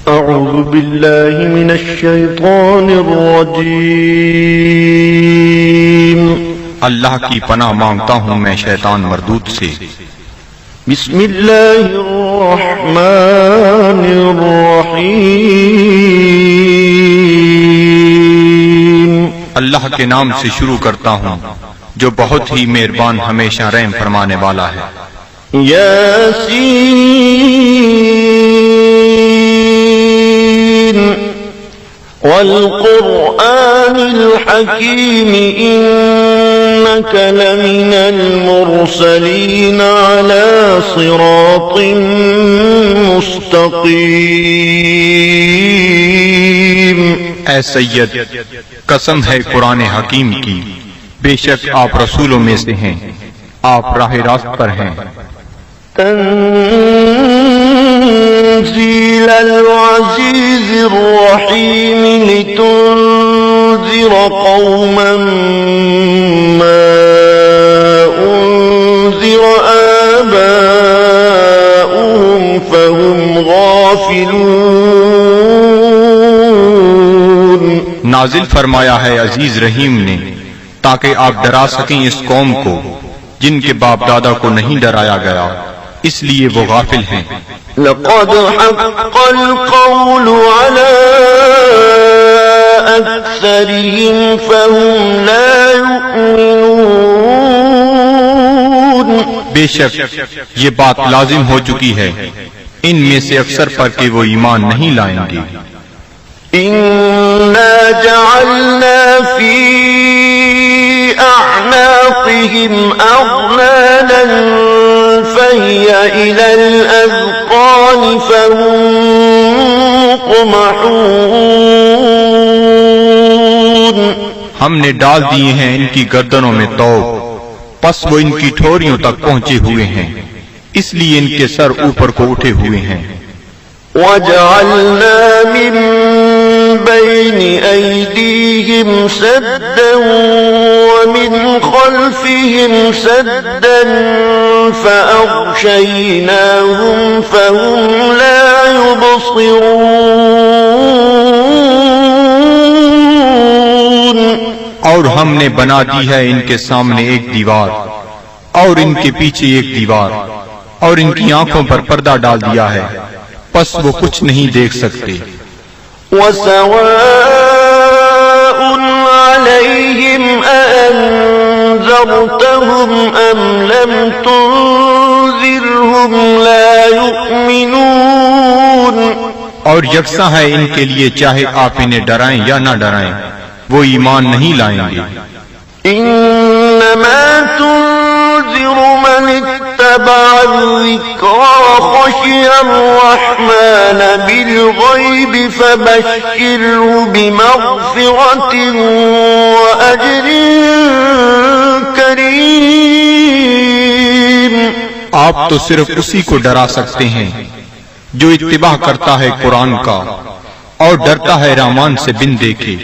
اعوذ باللہ من الشیطان الرجیم۔ اللہ کی پناہ مانگتا ہوں میں شیطان مردود سے۔ بسم اللہ الرحمن الرحیم۔ اللہ کے نام سے شروع کرتا ہوں جو بہت ہی مہربان ہمیشہ رحم فرمانے والا ہے۔ یاسین والقرآن الحکیم انک لمن المرسلین علی صراط مستقیم۔ اے سید، قسم ہے قرآن حکیم کی، بے شک آپ رسولوں میں سے ہیں، آپ راہ راست پر ہیں۔ تنزیل العزیز الرحیم لتنذر قوما ما انذر آباؤهم فهم غافلون۔ نازل فرمایا ہے عزیز رحیم نے تاکہ آپ ڈرا سکیں اس قوم کو جن کے باپ دادا کو نہیں ڈرایا گیا، اس لیے وہ غافل ہیں۔ لقد حق القول على أكثرهم فهم لا يؤمنون۔ بے شک یہ بات لازم ہو چکی ہے ان میں سے اکثر پر کہ وہ ایمان نہیں لائیں گے۔ إنا جعلنا في أعناقهم أغلالا فهي إلى الأذقان فهم مقمحون۔ ہم نے ڈال دیے ہیں ان کی گردنوں میں طوق، پس وہ ان کی ٹھوریوں تک پہنچے ہوئے ہیں، اس لیے ان کے سر اوپر کو اٹھے ہوئے ہیں۔ وَجَعَلْنَا مِن بَيْنِ أَيْدِيهِمْ سَدًّا وَمِنْ خَلْفِهِمْ سَدًّا فَأَغْشَيْنَاهُمْ فَهُمْ لَا يُبْصِرُونَ۔ اور ہم نے بنا دی ہے ان کے سامنے ایک دیوار اور ان کے پیچھے ایک دیوار، اور ان کی آنکھوں پر پردہ ڈال دیا ہے، پس وہ کچھ نہیں دیکھ سکتے۔ وَسَوَاءٌ عَلَيْهِمْ أَأَنذَرْتَهُمْ أَمْ لَمْ تُنذِرْهُمْ لَا يُؤْمِنُونَ۔ اور یکساں ہے ان کے لیے چاہے آپ انہیں ڈرائیں یا نہ ڈرائیں، وہ ایمان نہیں لائیں گے۔ إِنَّمَا تُنذِرُ مَنِ اتَّبَعَ الذِّكْرَ وَخَشِيَ الرَّحْمَنَ بِالْغَيْبِ فَبَشِّرْهُ بِمَغْفِرَةٍ وَأَجْرٍ كَرِيمٍ۔ آپ تو صرف اسی کو ڈرا سکتے ہیں جو اتباع کرتا ہے قرآن کا اور ڈرتا ہے رحمان سے بن دیکھے،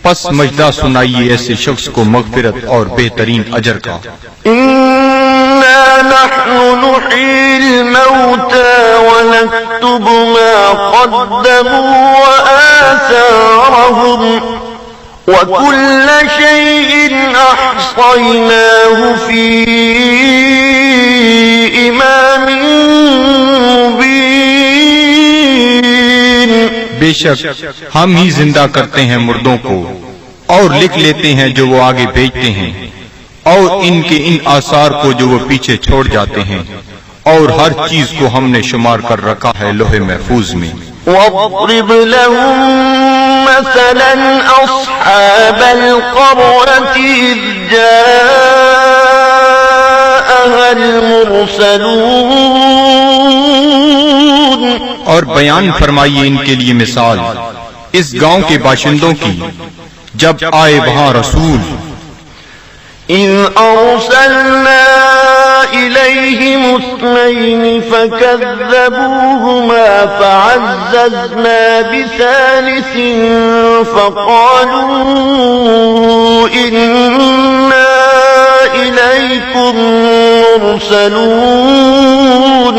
پس مجدہ سنائیے ایسے شخص کو مغفرت اور بہترین اجر کا۔ إِنَّا نَحْنُ نُحْيِي الْمَوْتَى وَنَكْتُبُ مَا قَدَّمُوا وَآثَارَهُمْ وَكُلَّ شَيْءٍ أَحْصَيْنَاهُ فِي إِمَامٍ مُبِينٍ۔ بے شک ہم ہی زندہ کرتے ہیں مردوں کو اور لکھ لیتے ہیں جو وہ آگے بھیجتے ہیں، اور ان کے ان آثار کو جو وہ پیچھے چھوڑ جاتے ہیں، اور ہر چیز کو ہم نے شمار کر رکھا ہے لوح محفوظ میں۔ وَاضْرِبْ لَهُم مَّثَلًا أَصْحَابَ الْقَرْيَةِ إِذْ جَاءَهَا الْمُرْسَلُونَ۔ اور بیان فرمائیے ان کے لیے مثال اس گاؤں کے باشندوں کی جب آئے وہاں رسول۔ إِذْ أَرْسَلْنَا إِلَيْهِمُ اثْنَيْنِ فَكَذَّبُوهُمَا فَعَزَّزْنَا بِثَالِثٍ فَقَالُوا إِنَّا إِلَيْكُمْ مُرْسَلُونَ۔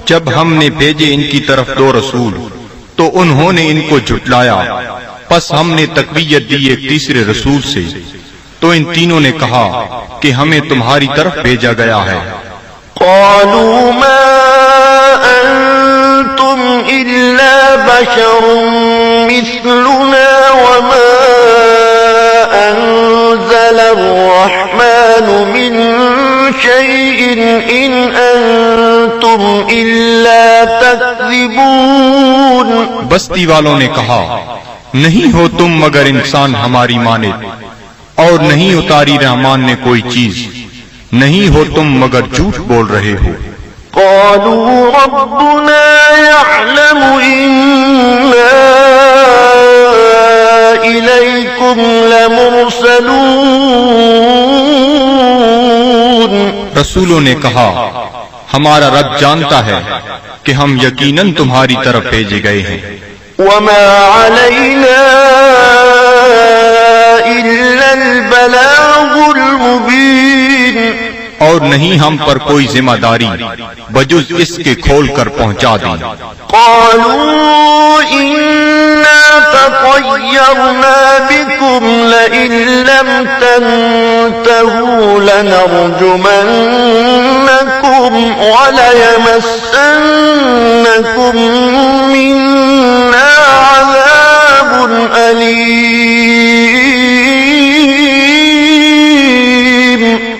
جب ہم نے بھیجے ان کی طرف دو رسول تو انہوں نے ان کو جھٹلایا، پس ہم نے تقویت دی ایک تیسرے رسول سے، تو ان تینوں نے کہا کہ ہمیں تمہاری طرف بھیجا گیا ہے۔ قالوا ما أنتم إلا بشر مثلنا وما أنزل الرحمن من شيء إن أنتم إلا تكذبون۔ بستی والوں نے کہا، نہیں ہو تم مگر انسان ہماری مانند، اور نہیں اتاری رحمان نے کوئی چیز، نہیں ہو تم مگر جھوٹ بول رہے ہو۔ قالوا ربنا يعلم إنا إليكم لمرسلون۔ رسولوں نے کہا، ہمارا رب جانتا ہے کہ ہم یقیناً تمہاری طرف بھیجے گئے ہیں۔ وما علينا إلا البلاغ المبين۔ اور نہیں ہم پر کوئی ذمہ داری بجز اس کے کھول کر پہنچا دیں۔ قالوا إنا تطيرنا بكم لئن لم تنتهوا لنرجمنكم وليمسنكم منا عذاب أليم۔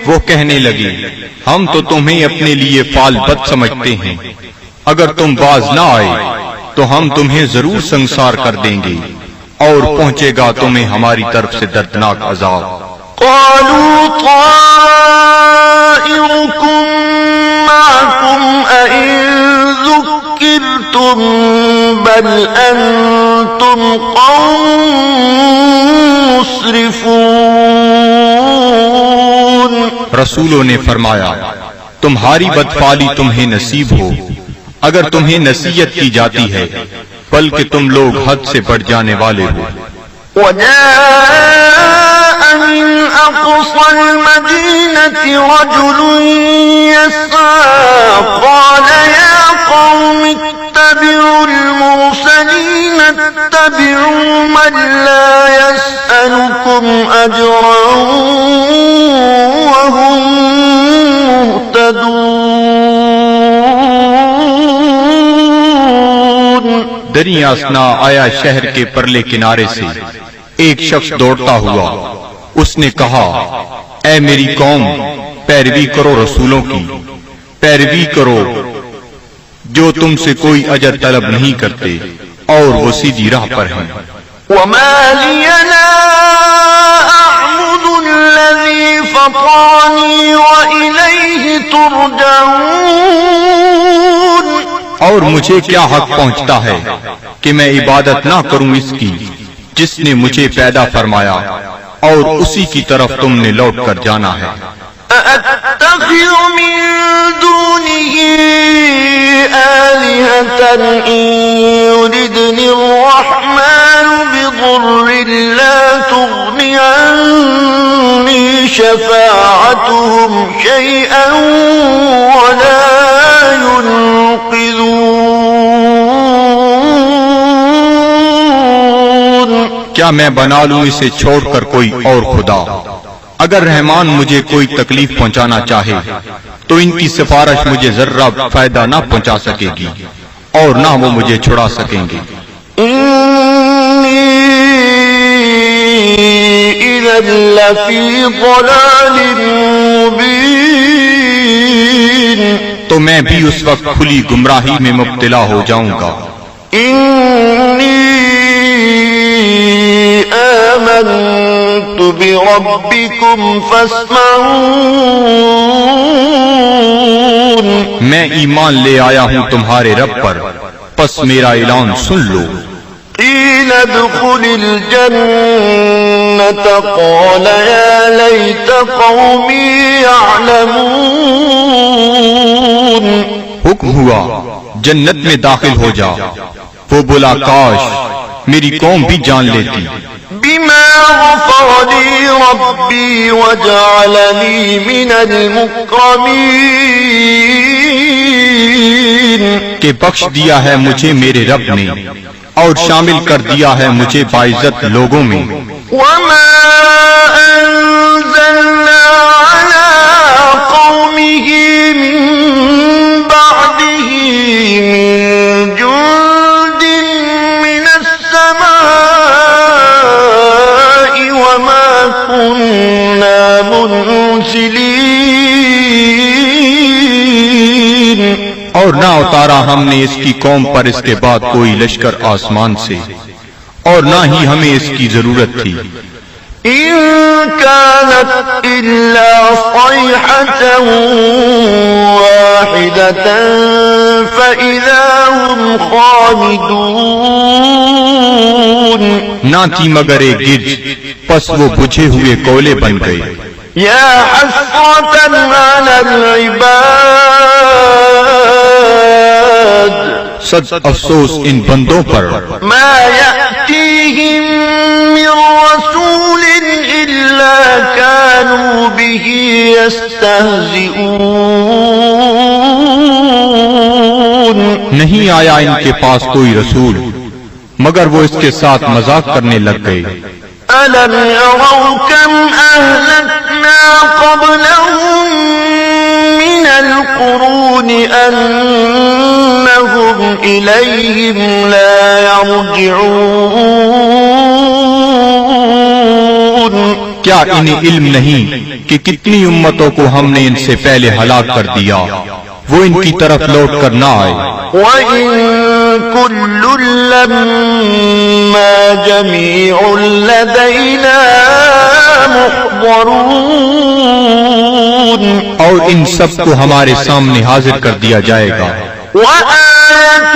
وہ کہنے لگی، ہم تو تمہیں اپنے لیے فال بد سمجھتے ہیں، اگر تم باز نہ آئے تو ہم تمہیں ضرور سنسار کر دیں گے، اور پہنچے گا تمہیں ہماری طرف سے دردناک عذاب۔ قالوا طائركم معكم أئن ذكرتم بل أنتم قوم مسرفون۔ رسولوں نے فرمایا، تمہاری بدفعلی تمہیں نصیب ہو اگر تمہیں نصیحت کی جاتی ہے، بلکہ تم لوگ حد سے بڑھ جانے والے ہو۔ وجاء من أقصى المدينة رجل يسعى قال يا قوم اتبعوا المرسلين اتبعوا من لا يسألكم أجرا وهم مهتدون۔ دریا اثنا آیا شہر کے پرلے کنارے سے ایک شخص دوڑتا ہوا، اس نے کہا، اے میری قوم، پیروی کرو رسولوں کی، پیروی کرو جو تم سے کوئی اجر طلب نہیں کرتے اور وہ سیدھی راہ پر ہیں۔ وما لي لا أعبد الذي فطرني وإليه ترجعون۔ اور مجھے کیا حق پہنچتا ہے کہ میں عبادت نہ کروں اس کی جس نے مجھے پیدا فرمایا، اور اسی کی طرف تم نے لوٹ کر جانا ہے۔ أأتخذ من دونه آلهة إن يردني الرحمن بضر لا تغني عني شفاعتهم شيئا ولا ينقذون۔ کیا میں بنا لوں اسے چھوڑ کر کوئی اور خدا؟ اگر رحمان مجھے کوئی تکلیف پہنچانا چاہے تو ان کی سفارش مجھے ذرہ فائدہ نہ پہنچا سکے گی اور نہ وہ مجھے چھڑا سکیں گے۔ إني إذا لفي ضلال مبين۔ تو میں بھی اس وقت کھلی گمراہی میں مبتلا ہو جاؤں گا۔ إني آمنت بربكم فاسمعون۔ میں ایمان لے آیا ہوں تمہارے رب پر، پس میرا اعلان سن لو۔ قيل ادخل الجنة قال يا ليت قومي يعلمون۔ حکم ہوا جنت میں داخل ہو جا، وہ بولا کاش میری قوم بھی جان لیتی۔ بما غفر لي ربي وجعلني من المكرمين۔ کہ بخش دیا ہے مجھے میرے رب نے اور شامل کر دیا ہے مجھے باعزت لوگوں میں. وما أنزلنا على قومه من بعده من جند من السماء وما كنا منزلين. اور نہ اتارا ہم نے اس کی قوم پر اس کے بعد کوئی لشکر آسمان سے، اور نہ ہی ہمیں اس کی ضرورت تھی. إن كانت إلا صيحة واحدة فإذا هم خامدون. نہ تھی مگر ایک گرج، پس وہ بجھے ہوئے کولے بن گئے. يا حسرة على العباد صد افسوس ان بندوں پر ما يأتيهم من رسول إلا كانوا به يستهزئون. نہیں آیا ان کے پاس کوئی رسول مگر وہ اس کے ساتھ مذاق کرنے لگ گئے. ألم يروا كم أهلكنا قبلهم من القرون أنهم إليهم لا يرجعون. کیا انہیں علم نہیں کہ کتنی امتوں کو ہم نے ان سے پہلے ہلاک کر دیا، وہ ان کی طرف لوٹ کر نہ آئے. وَإِن كُلٌّ لَّمَّا جَمِيعٌ لَّدَيْنَا مُحْضَرُونَ. اور ان سب کو ہمارے سامنے حاضر کر دیا جائے گا. وَآيَةٌ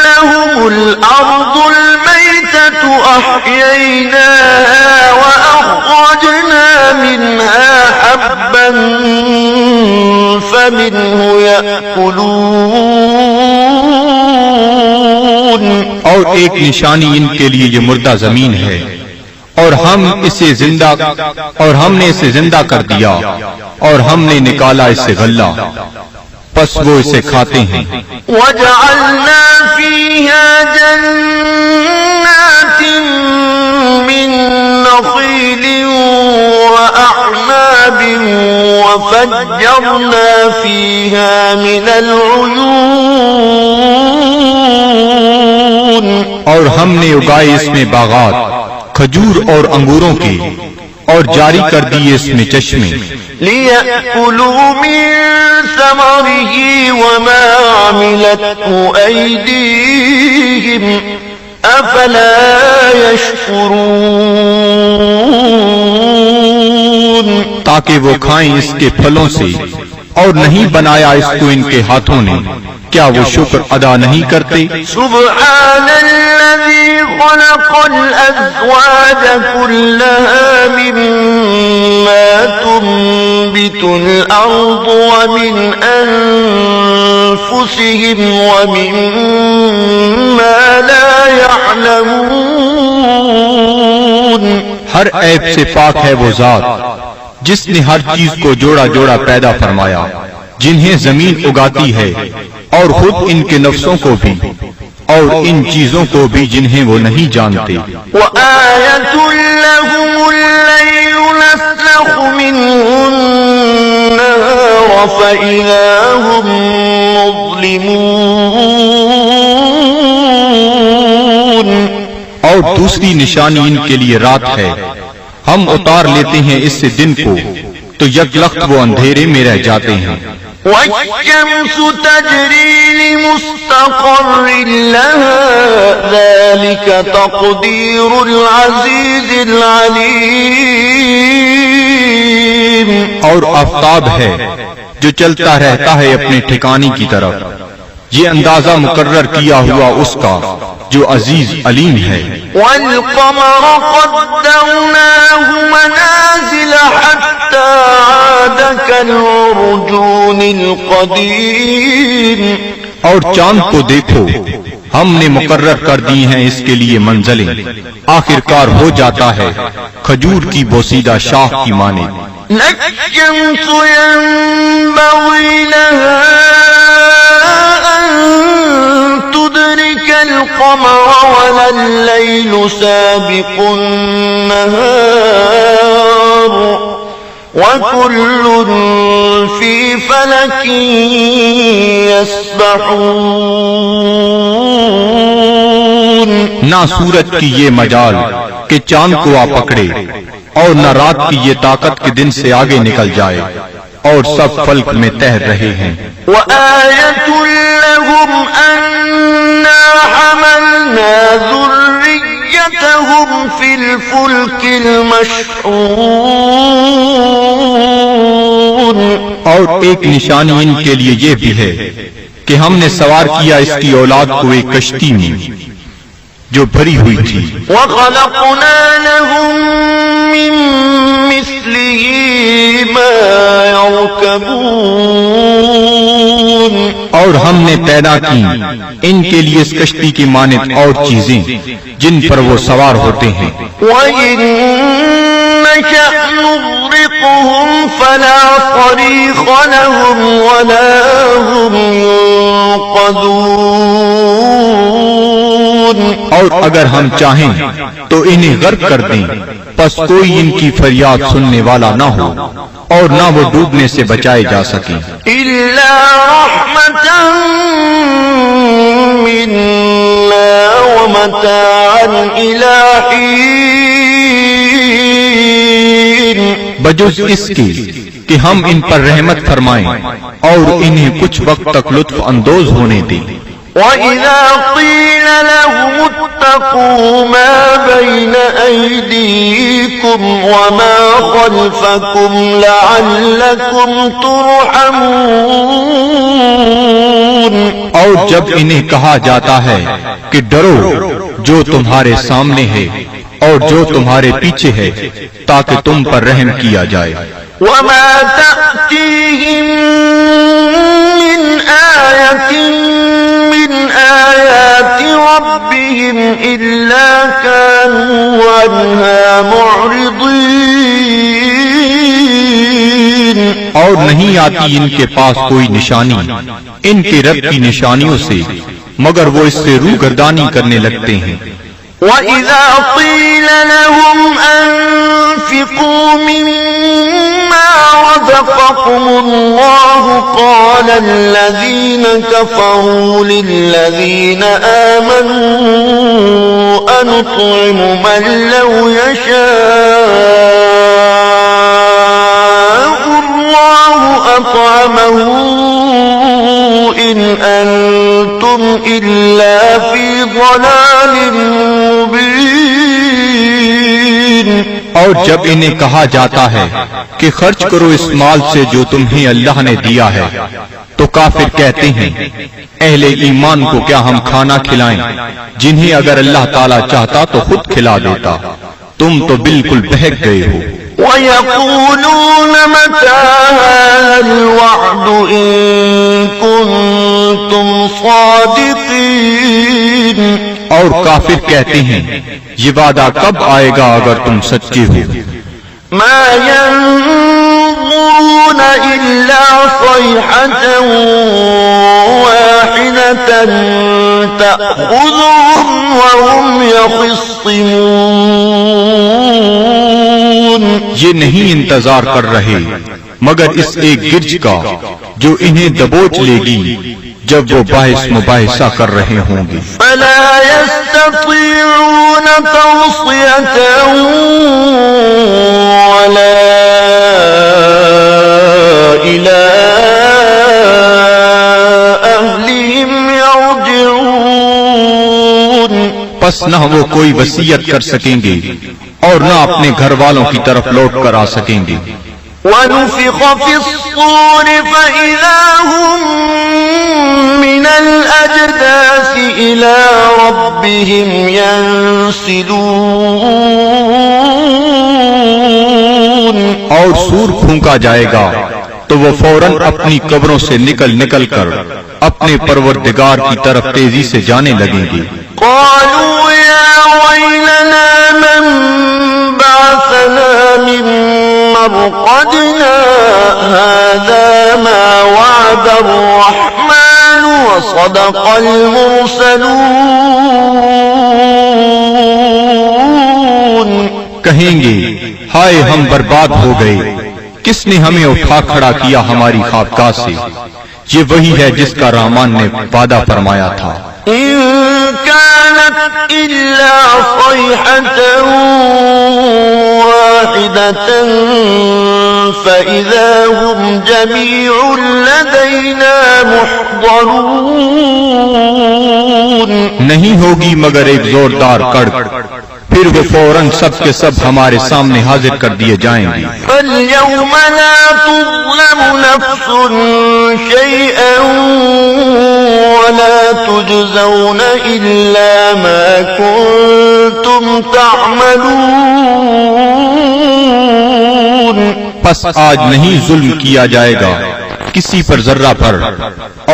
لَّهُمُ الْأَرْضُ الْمَيْتَةُ أَحْيَيْنَاهَا وَأَخْرَجْنَا مِنْهَا حَبًّا فَمِنْهُ يَأْكُلُونَ. اور ایک نشانی ان کے لیے یہ مردہ زمین ہے، اور ہم نے اسے زندہ کر دیا، اور ہم نے نکالا اس سے غلہ، پس وہ اسے کھاتے ہیں. وَجَعَلْنَا فِيهَا جَنَّاتٍ مِّن نَّخِيلٍ وَأَعْنَابٍ وَفَجَّرْنَا فِيهَا مِنَ الْعُيُونِ. اور ہم نے اگائے اس میں باغات کھجور اور انگوروں کے، اور جاری کر دیے اس میں چشمے. لِيَأْكُلُوا مِن ثَمَرِهِ وَمَا عَمِلَتْهُ أَيْدِيهِمْ أَفَلَا يَشْكُرُونَ. تاکہ وہ کھائیں اس کے پھلوں سے، اور نہیں بنایا اس کو ان کے ہاتھوں نے، کیا وہ شکر ادا نہیں کرتے؟ سبحان الذي خلق الأزواج كلها مما تنبت الأرض ومن أنفسهم ومما لا يعلمون. ہر عیب سے پاک ہے وہ ذات جس نے ہر چیز کو جوڑا جوڑا پیدا فرمایا، جنہیں زمین اگاتی ہے، اور خود ان کے نفسوں کو بھی، اور ان چیزوں کو بھی جنہیں وہ نہیں جانتے. وَآيَةٌ لَّهُمُ اللَّيْلُ نَسْلَخُ مِنْهُ النَّهَارَ فَإِذَا هُم مُظْلِمُونَ. اور دوسری نشانی ان کے لیے رات ہے، ہم اتار لیتے ہیں اس سے دن کو، تو یک لخت وہ اندھیرے میں رہ جاتے ہیں. وَالشَّمْسُ تَجْرِي لِمُسْتَقَرٍّ لَّهَا ذَلِكَ تَقْدِيرُ الْعَزِيزِ الْعَلِيمِ. اور آفتاب ہے جو چلتا رہتا ہے اپنے ٹھکانے کی طرف، یہ اندازہ مقرر کیا ہوا اس کا جو عزیز علیم ہے. وَالْقَمَرَ قَدَّرْنَاهُ مَنَازِلَ حَتَّى عَادَ كَالْعُرْجُونِ الْقَدِيمِ. اور چاند کو دیکھو، ہم نے مقرر کر دی ہیں اس کے لیے منزلیں، آخر کار ہو جاتا ہے کھجور کی بوسیدہ شاخ کی مانند. لَلشَّمْسُ يَنبَغِي لَهَا أَن تدرك القمر ولا الليل سابق النهار وكل في فلك يسبحون. نہ سورج کی یہ مجال کہ چاند کو آ پکڑے، اور نہ رات کی یہ طاقت کہ دن سے آگے نکل جائے، اور سب فلک میں تیر رہے ہیں. وآية لهم أنا حملنا ذريتهم في الفلك المشحون. اور ایک نشانی ان کے لیے یہ بھی ہے کہ ہم نے سوار کیا اس کی اولاد کو ایک کشتی میں جو بھری ہوئی تھی. وخلقنا لهم من مثله ما يركبون. اور ہم نے پیدا کی ان کے لیے اس کشتی کی مانند اور چیزیں جن پر وہ سوار ہوتے ہیں. وَإِن نَّشَأْ نُغْرِقْهُمْ فَلَا صَرِيخَ لَهُمْ وَلَا هُمْ يُنقَذُونَ. اور اگر ہم چاہیں تو انہیں غرق کر دیں، پس کوئی ان کی فریاد سننے والا نہ ہو اور نہ وہ ڈوبنے سے بچائے جا سکیں. إِلَّا رَحْمَةً مِّنَّا وَمَتَاعًا إِلَىٰ حِينٍ. بجز اس کے کہ ہم ان پر رحمت فرمائیں اور انہیں کچھ وقت تک لطف اندوز ہونے دیں. وَإِذَا قِيلَ لَهُمُ اتَّقُوا مَا بَيْنَ أَيْدِيكُمْ وَمَا خَلْفَكُمْ لَعَلَّكُمْ تُرْحَمُونَ. اور جب انہیں کہا جاتا ہے کہ ڈرو جو تمہارے سامنے ہے اور جو تمہارے پیچھے ہے تاکہ تم پر رحم کیا جائے. وَمَا تَأْتِيهِم مِّنْ آيَةٍ مِّنْ آيَاتِ رَبِّهِمْ إِلَّا كَانُوا عَنْهَا مُعْرِضِينَ. اور نہیں آتی ان کے پاس کوئی نشانی ان کے رب کی نشانیوں سے مگر وہ اس سے روگردانی کرنے لگتے ہیں. وَإِذَا قِيلَ لَهُمْ أَنفِقُوا مِمَّا رَزَقَكُمُ اللَّهُ قَالَ الَّذِينَ كَفَرُوا لِلَّذِينَ آمَنُوا أَنُطْعِمُ مَن لَّوْ يَشَاءُ اللَّهُ أَطْعَمَهُ إِنْ أَنتُمْ إِلَّا فِي ضَلَالٍ مُبِينٍ. اور جب انہیں کہا جاتا ہے کہ خرچ کرو اس مال سے جو تمہیں اللہ نے دیا ہے تو کافر کہتے ہیں اہل ایمان کو کیا ہم کھانا کھلائیں جنہیں اگر اللہ تعالیٰ چاہتا تو خود کھلا دیتا، تم تو بالکل بہک گئے ہو. وَيَقُولُونَ مَتَىٰ هَٰذَا الْوَعْدُ إِن كُنتُمْ صَادِقِينَ. اور کافر کہتے ہیں یہ وعدہ کب آئے گا اگر تم سچے ہو. مَا يَنظُرُونَ إِلَّا صَيْحَةً وَاحِدَةً تَأْخُذُهُمْ وَهُمْ يَخِصِّمُونَ. یہ نہیں انتظار کر رہے مگر اس ایک گرج کا جو انہیں دبوچ لے گی جب وہ باعث مباحثہ کر رہے ہوں گے. فَلَا يَسْتَطِيعُونَ تَوْصِيَةً وَلَا إِلَىٰ أَهْلِهِمْ يَرْجِعُونَ. پس نہ وہ کوئی وصیت کر سکیں گے اور نہ اپنے گھر والوں کی طرف لوٹ کر آ سکیں گے. وَنُفِخَ فِي الصُّورِ فَإِذَا هُم مِّنَ الْأَجْدَاثِ إِلَىٰ رَبِّهِمْ يَنسِلُونَ. اور سور پھونکا جائے گا تو وہ فوراً اپنی قبروں سے نکل کر اپنے پروردگار کی طرف تیزی سے جانے لگیں گے. قَالُوا يَا وَيْلَنَا مَن بَعَثَنَا مِن مَّرْقَدِنَا هَٰذَا مَا وَعَدَ الرَّحْمَٰنُ وصدق المرسلون کہیں گے ہائے ہم برباد ہو گئے، کس نے ہمیں اٹھا کھڑا کیا ہماری خوابگاہ سے؟ یہ وہی ہے جس کا رحمان نے وعدہ فرمایا تھا۔ إن كانت إلا صيحة واحدة فإذا هم جميع لدينا محضرون نہیں ہوگی مگر ایک زوردار کڑک، پھر وہ فوراً سب کے سب ہمارے سامنے حاضر کر دیے جائیں گے۔ فاليوم لا تظلم نفس شيئا ولا تجزون إلا ما كنتم تعملون پس آج نہیں ظلم کیا جائے گا کسی پر ذرہ پر،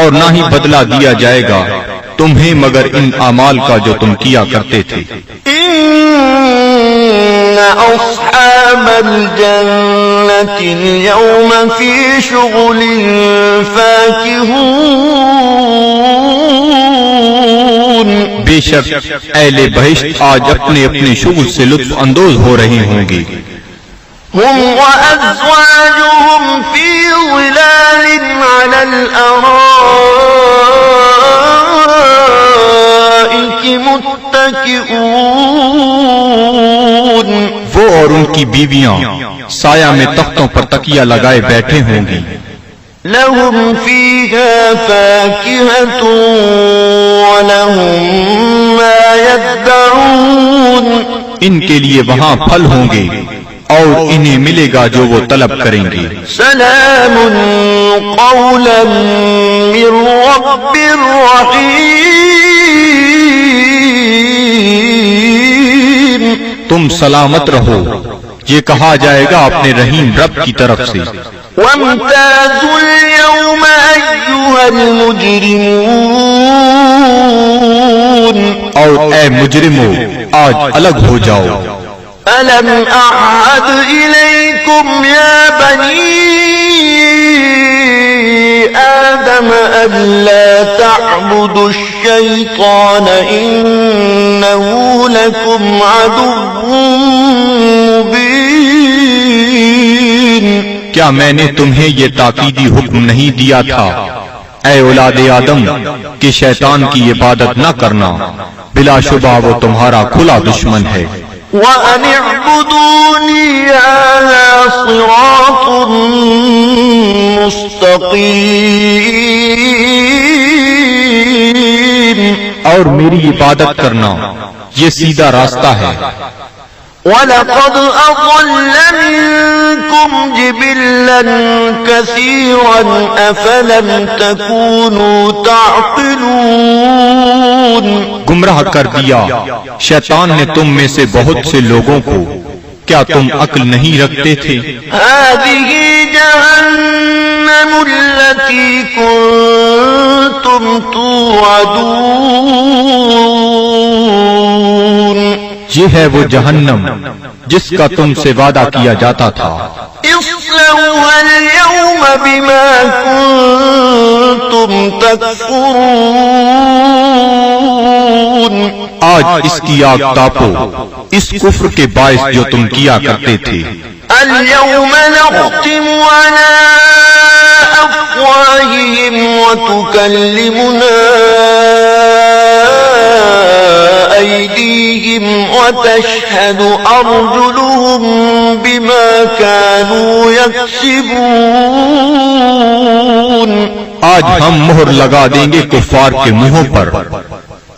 اور نہ ہی بدلہ دیا جائے گا تمہیں مگر ان اعمال کا جو تم کیا کرتے تھے۔ إن أصحاب الجنة اليوم في شغل فاكهون بے شک اہل بہشت آج اپنے اپنے شغل سے لطف اندوز ہو رہے ہوں گے۔ هم وأزواجهم في ظلال على الأرائك متكئون وہ اور ان کی بیویاں سایہ میں تختوں پر تکیہ لگائے بیٹھے ہوں گی۔ لهم فيها فاكهة ولهم ما يدعون ان کے لیے وہاں پھل ہوں گے اور انہیں ملے گا جو وہ طلب کریں گے۔ سلام قولا من رب رحیم تم سلامت رہو، یہ کہا جائے گا اپنے رحیم رب کی طرف سے۔ وامتازوا اليوم أيها المجرمون اور اے مجرمو آج الگ ہو جاؤ۔ ألم أعهد إليكم يا بني آدم ألا تعبدوا الشيطان إنه لكم عدو مبين کیا میں نے تمہیں یہ تاکیدی حکم نہیں دیا تھا اے اولاد آدم کہ شیطان کی عبادت نہ کرنا، بلا شبہ وہ تمہارا کھلا دشمن ہے۔ وَأَنِ اعْبُدُونِي هَذَا صِرَاطٌ مُسْتَقِيمٌ اور میری عبادت کرنا یہ سیدھا راستہ ہے۔ وَلَقَدْ أَضَلَّ مِنكُمْ جِبِلًّا كَثِيرًا أَفَلَمْ تَكُونُوا تَعْقِلُونَ گمراہ کر دیا شیطان نے تم میں سے بہت سے لوگوں کو، کیا تم عقل نہیں رکھتے تھے؟ هَذِهِ جَهَنَّمُ الَّتِي كُنتُمْ تُوعَدُونَ یہ ہے وہ جہنم جس کا تم سے وعدہ کیا جاتا تھا۔ اصلوها اليوم بما كنتم تكفرون آج اس کی آگ تاپو اس کفر کے باعث جو تم کیا کرتے تھے۔ اليوم نختم على أفواههم وتكلمنا أيديهم وتشهد أرجلهم بما كانوا يكسبون آج ہم مہر لگا دیں گے کفار کے منہوں پر،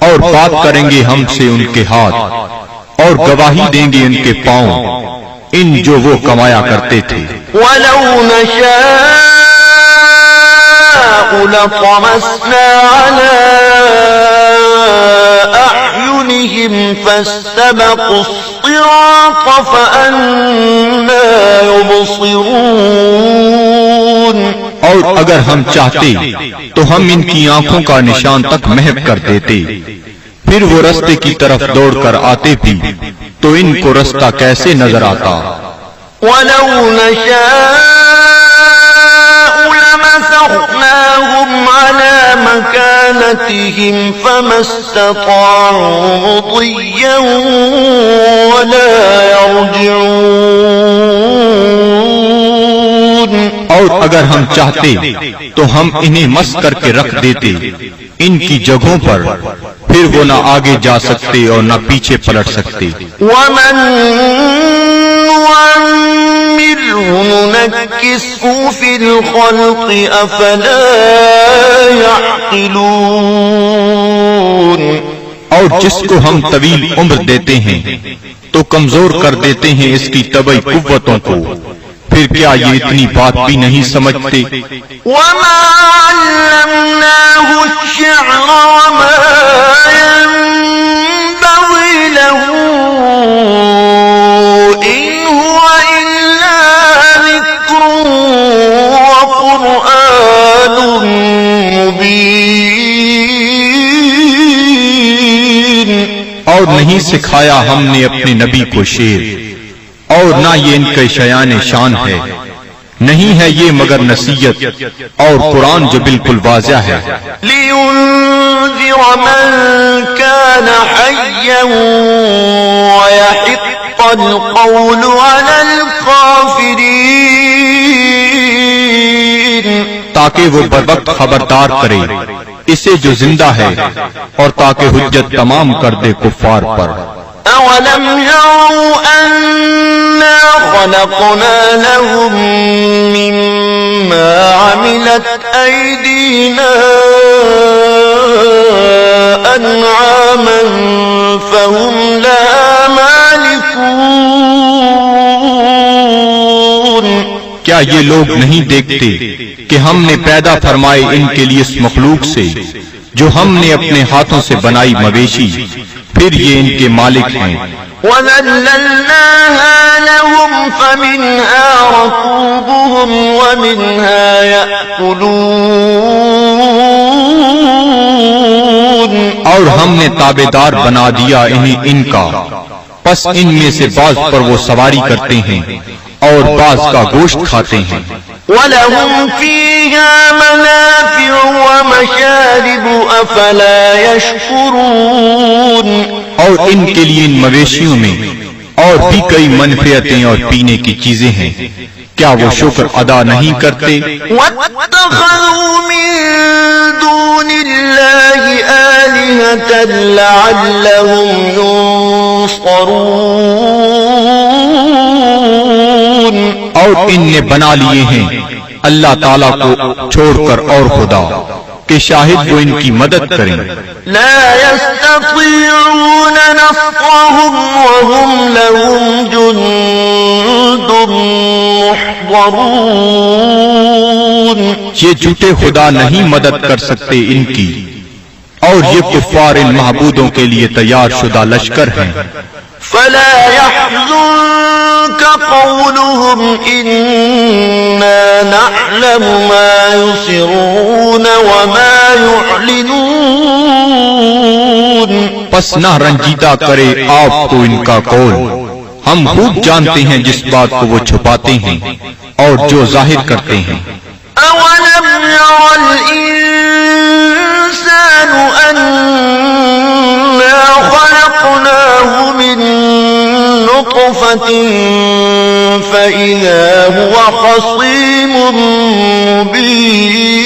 اور بات کریں گے ہم سے ان کے ہاتھ، اور گواہی دیں گے ان کے پاؤں ان جو وہ کمایا کرتے تھے۔ وَلَوْ نَشَاءُ لَطَمَسْنَا عَلَىٰ أَعْيُنِهِمْ فَاسْتَبَقُوا الصِّرَاطَ فَأَنَّىٰ يُبْصِرُونَ اور اگر ہم چاہتے تو ہم ان کی آنکھوں کا نشان تک محو کر دیتے، پھر وہ رستے کی طرف دوڑ کر آتے بھی تو ان کو رستہ کیسے نظر آتا۔ وَلَوْ نَشَاءُ لَمَسَخْنَاهُمْ فأمطرناهم على مكانتهم فما استطاعوا مضيا ولا يرجعون. اور اگر ہم چاہتے تو ہم انہیں مس کر کے رکھ دیتے ان کی جگہوں پر، پھر وہ نہ آگے جا سکتے اور نہ پیچھے پلٹ سکتے. ومن نعمره ننكسه في الخلق أفلا يعقلون. اور جس کو ہم طویل عمر دیتے ہیں تو کمزور کر دیتے ہیں اس کی طبعی قوتوں کو، پھر کیا یہ اتنی بات بھی نہیں سمجھتے؟ وما علمناه الشعر وما ينبغي له إن هو إلا ذكر وقرآن مبين. اور نہیں سکھایا ہم نے اپنے نبی کو شعر، اور نہ یہ ان کے شایان شان ہے، نہیں ہے یہ مگر نصیحت اور قرآن جو بالکل واضح ہے. لِيُنذِرَ مَن كَانَ حَيًّا وَيَحِقَّ الْقَوْلُ عَلَى الْكَافِرِينَ. تاکہ وہ بروقت خبردار کرے اسے جو زندہ ہے، اور تاکہ حجت تمام کر دے کفار پر. أَوَلَمْ يَرَوْا أَنَّا خَلَقْنَا لَهُم مِّمَّا عَمِلَتْ أَيْدِينَا أَنْعَامًا فَهُمْ لَهَا مَالِكُونَ. کیا یہ لوگ نہیں دیکھتے کہ ہم نے پیدا فرمائے ان کے لیے اس مخلوق سے جو ہم نے اپنے ہاتھوں سے بنائی مویشی، پھر یہ ان کے مالک ہیں. وَذَلَّلْنَاهَا لَهُمْ فَمِنْهَا رَكُوبُهُمْ وَمِنْهَا يَأْكُلُونَ. اور ہم نے تابعدار بنا دیا انہیں ان کا، پس ان میں سے بعض پر وہ سواری کرتے ہیں اور بعض کا گوشت کھاتے ہیں. وَلَهُمْ فِيهَا مَنَافِعُ وَمَشَارِبُ أَفَلَا يَشْكُرُونَ. اور ان کے لیے ان مویشیوں میں اور بھی کئی منفعتیں اور پینے کی چیزیں ہیں، کیا وہ شکر ادا نہیں کرتے؟ وَاتَّخَذُوا مِن دُونِ اللَّهِ آلِهَةً لَعَلَّهُمْ يُنصَرُونَ. اور ان نے بنا لیے ہیں اللہ تعالیٰ کو چھوڑ کر اور خدا کہ شاہد وہ ان کی مدد کریں. لا يستطيعون نصرهم وهم لهم جند محضرون. یہ جھوٹے خدا نہیں مدد کر سکتے ان کی، اور یہ کفار ان معبودوں کے لیے تیار شدہ لشکر ہیں. فلا يحزنك قولهم إنا نعلم ما يسرون وما يعلنون. پس نہ رنجیدہ کرے آپ کو ان کا قول، ہم خوب جانتے ہیں جس بات کو وہ چھپاتے ہیں اور جو ظاہر کرتے ہیں. أولم ير الإنسان أنا خلقناه من نطفة فإذا هو خصيم مبين.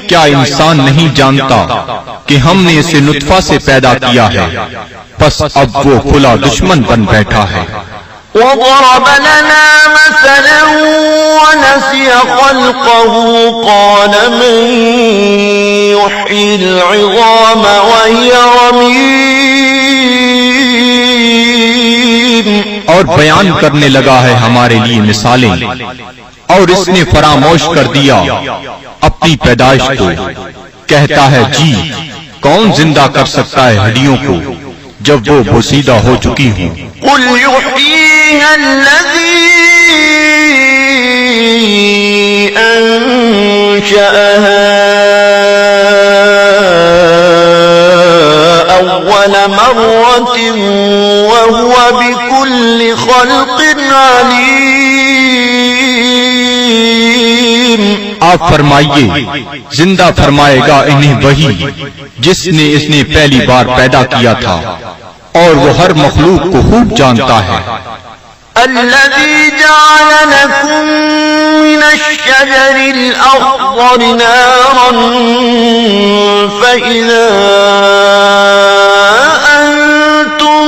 کیا انسان نہیں جانتا کہ ہم نے اسے نطفہ سے پیدا کیا ہے، پس اب وہ کھلا دشمن بن بیٹھا ہے. وضرب لنا مثلا ونسي خلقه قال من يحيي العظام وهي رميم. اور بیان کرنے لگا ہے ہمارے لیے مثالیں، اور اس نے فراموش کر دیا اپنی پیدائش کو. کہتا ہے جی کون زندہ کر سکتا ہے ہڈیوں کو جب وہ بوسیدہ ہو چکی ہوں. قل يحييها الذي أنشأها أول مرة وهو بكل خلق عليم. آپ فرمائیے زندہ فرمائے گا انہیں وہی جس نے اس نے پہلی بار پیدا کیا تھا اور وہ ہر مخلوق کو خوب جانتا ہے۔ الذي جعل لكم من الشجر الأخضر نارا فإذا أنتم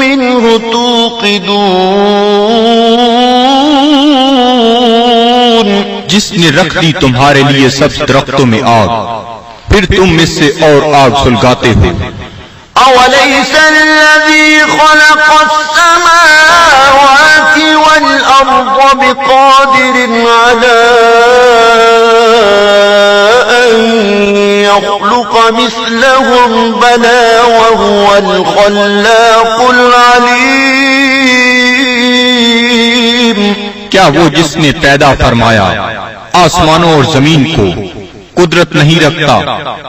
منه توقدون، جس نے رکھ دی تمہارے لیے سبز درختوں میں آگ، پھر تم اس سے اور آگ سلگاتے ہو۔ أوليس الذي خلق السماوات والأرض بقادر على أن يخلق مثلهم بلى وهو الخلاق العليم؟ کیا وہ جس نے پیدا فرمایا آسمانوں اور زمین کو قدرت نہیں رکھتا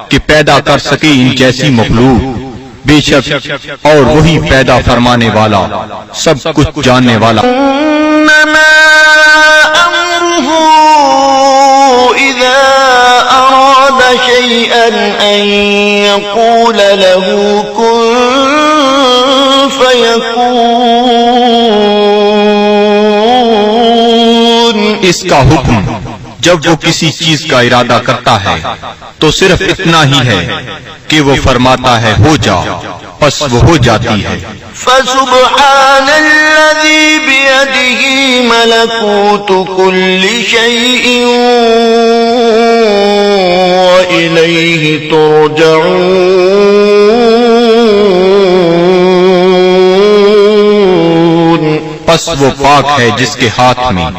کہ پیدا کر سکے ان جیسی مخلوق؟ بے شک اور وہی پیدا فرمانے والا سب کچھ جاننے والا۔ انما امره اذا اراد شيئا ان يقول له كن فيكون، اس کا حکم جب وہ کسی چیز کا ارادہ کرتا ہے تو صرف اتنا ہی ہے کہ وہ فرماتا ہے ہو جا، پس وہ ہو جاتی ہے۔ فسبحان الذي بيده ملكوت كل شيء وإليه ترجعون، پس وہ پاک ہے جس کے ہاتھ میں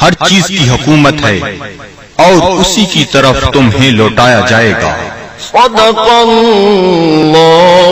ہر چیز کی حکومت ہے اور اسی کی طرف تمہیں لوٹایا جائے گا۔ صدق اللہ